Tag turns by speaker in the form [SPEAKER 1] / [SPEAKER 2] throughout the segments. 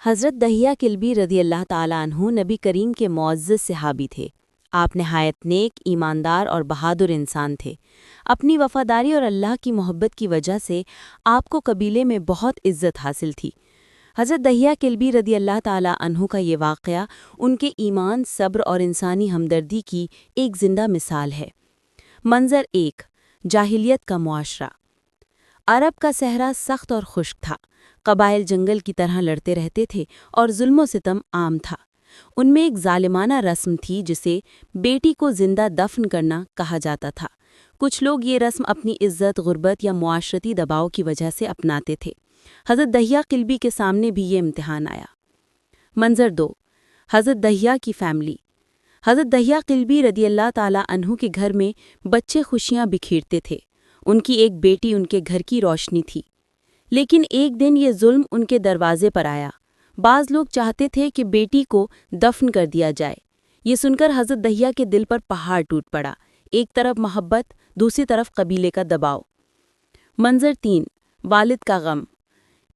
[SPEAKER 1] حضرت دہیہ کلبی رضی اللہ تعالیٰ عنہ نبی کریم کے معزز صحابی تھے۔ آپ نہایت نیک، ایماندار اور بہادر انسان تھے۔ اپنی وفاداری اور اللہ کی محبت کی وجہ سے آپ کو قبیلے میں بہت عزت حاصل تھی۔ حضرت دہیہ کلبی رضی اللہ تعالیٰ عنہ کا یہ واقعہ ان کے ایمان، صبر اور انسانی ہمدردی کی ایک زندہ مثال ہے۔ منظر 1، جاہلیت کا معاشرہ۔ عرب کا صحرا سخت اور خشک تھا۔ قبائل جنگل کی طرح لڑتے رہتے تھے اور ظلم و ستم عام تھا۔ ان میں ایک ظالمانہ رسم تھی جسے بیٹی کو زندہ دفن کرنا کہا جاتا تھا۔ کچھ لوگ یہ رسم اپنی عزت، غربت یا معاشرتی دباؤ کی وجہ سے اپناتے تھے۔ حضرت دہیہ کلبی کے سامنے بھی یہ امتحان آیا۔ منظر 2، حضرت دہیہ کی فیملی۔ حضرت دہیہ کلبی رضی اللہ تعالیٰ عنہ کے گھر میں بچے خوشیاں بکھیرتے تھے۔ ان کی ایک بیٹی ان کے گھر کی روشنی تھی۔ لیکن ایک دن یہ ظلم ان کے دروازے پر آیا۔ بعض لوگ چاہتے تھے کہ بیٹی کو دفن کر دیا جائے۔ یہ سن کر حضرت دہیہ کے دل پر پہاڑ ٹوٹ پڑا۔ ایک طرف محبت، دوسری طرف قبیلے کا دباؤ۔ منظر 3، والد کا غم۔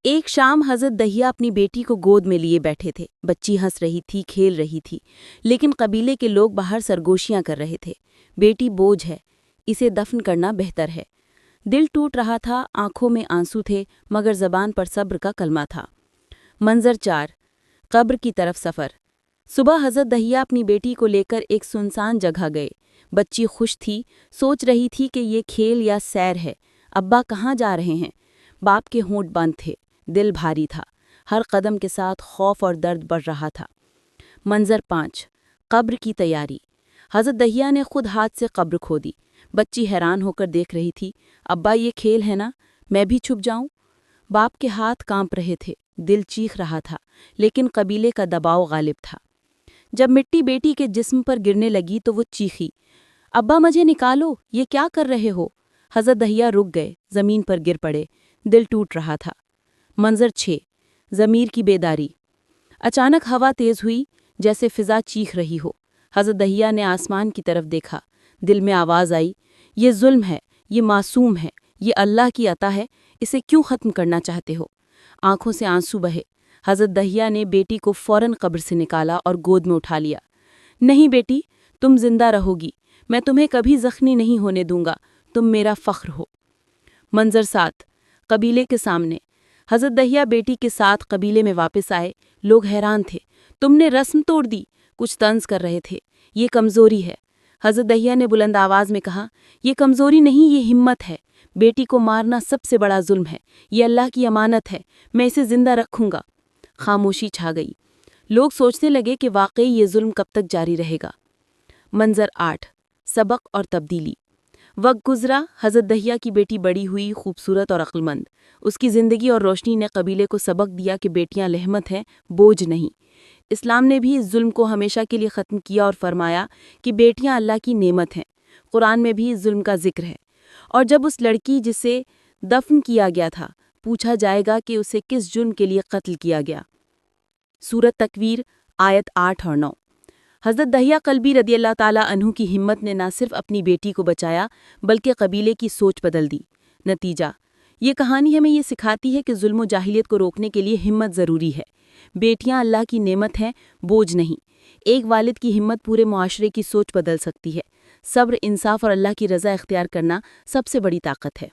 [SPEAKER 1] ایک شام حضرت دہیہ اپنی بیٹی کو گود میں لیے بیٹھے تھے۔ بچی ہنس رہی تھی، کھیل رہی تھی، لیکن قبیلے کے لوگ باہر سرگوشیاں کر رہے تھے۔ بیٹی بوجھ ہے، اسے دفن کرنا بہتر ہے۔ دل ٹوٹ رہا تھا، آنکھوں میں آنسو تھے، مگر زبان پر صبر کا کلمہ تھا۔ منظر 4، قبر کی طرف سفر۔ صبح حضرت دہیہ اپنی بیٹی کو لے کر ایک سنسان جگہ گئے۔ بچی خوش تھی، سوچ رہی تھی کہ یہ کھیل یا سیر ہے۔ ابا کہاں جا رہے ہیں؟ باپ کے ہونٹ بند تھے، دل بھاری تھا۔ ہر قدم کے ساتھ خوف اور درد بڑھ رہا تھا۔ منظر 5، قبر کی تیاری۔ حضرت دہیہ نے خود ہاتھ سے قبر کھودی۔ بچی حیران ہو کر دیکھ رہی تھی۔ ابا یہ کھیل ہے نا، میں بھی چھپ جاؤں؟ باپ کے ہاتھ کانپ رہے تھے، دل چیخ رہا تھا، لیکن قبیلے کا دباؤ غالب تھا۔ جب مٹی بیٹی کے جسم پر گرنے لگی تو وہ چیخی، ابا مجھے نکالو، یہ کیا کر رہے ہو؟ حضرت دہیہ رک گئے، زمین پر گر پڑے، دل ٹوٹ رہا تھا۔ منظر 6، ضمیر کی بیداری۔ اچانک ہوا تیز ہوئی، جیسے فضا چیخ رہی ہو۔ حضرت دہیہ نے آسمان کی طرف دیکھا۔ دل میں آواز آئی، یہ ظلم ہے، یہ معصوم ہے، یہ اللہ کی عطا ہے، اسے کیوں ختم کرنا چاہتے ہو؟ آنکھوں سے آنسو بہے۔ حضرت دہیہ نے بیٹی کو فوراً قبر سے نکالا اور گود میں اٹھا لیا۔ نہیں بیٹی، تم زندہ رہو گی، میں تمہیں کبھی زخمی نہیں ہونے دوں گا، تم میرا فخر ہو۔ منظر 7، قبیلے کے سامنے۔ حضرت دہیہ بیٹی کے ساتھ قبیلے میں واپس آئے۔ لوگ حیران تھے، تم نے رسم توڑ دی۔ کچھ طنز کر رہے تھے، یہ کمزوری ہے۔ حضرت دہیہ نے بلند آواز میں کہا، یہ کمزوری نہیں، یہ ہمت ہے۔ بیٹی کو مارنا سب سے بڑا ظلم ہے، یہ اللہ کی امانت ہے، میں اسے زندہ رکھوں گا۔ خاموشی چھا گئی۔ لوگ سوچنے لگے کہ واقعی یہ ظلم کب تک جاری رہے گا۔ منظر 8، سبق اور تبدیلی۔ وقت گزرا، حضرت دہیہ کی بیٹی بڑی ہوئی، خوبصورت اور عقلمند۔ اس کی زندگی اور روشنی نے قبیلے کو سبق دیا کہ بیٹیاں رحمت ہیں، بوجھ نہیں۔ اسلام نے بھی اس ظلم کو ہمیشہ کے لیے ختم کیا اور فرمایا کہ بیٹیاں اللہ کی نعمت ہیں۔ قرآن میں بھی اس ظلم کا ذکر ہے۔ اور جب اس لڑکی جسے دفن کیا گیا تھا پوچھا جائے گا کہ اسے کس جرم کے لیے قتل کیا گیا۔ سورۃ تکویر آیت 8 اور 9۔ حضرت دہیہ کلبی رضی اللہ تعالیٰ عنہ کی ہمت نے نہ صرف اپنی بیٹی کو بچایا بلکہ قبیلے کی سوچ بدل دی۔ نتیجہ، یہ کہانی ہمیں یہ سکھاتی ہے کہ ظلم و جاہلیت کو روکنے کے لیے ہمت ضروری ہے۔ بیٹیاں اللہ کی نعمت ہیں، بوجھ نہیں۔ ایک والد کی ہمت پورے معاشرے کی سوچ بدل سکتی ہے۔ صبر، انصاف اور اللہ کی رضا اختیار کرنا سب سے بڑی طاقت ہے۔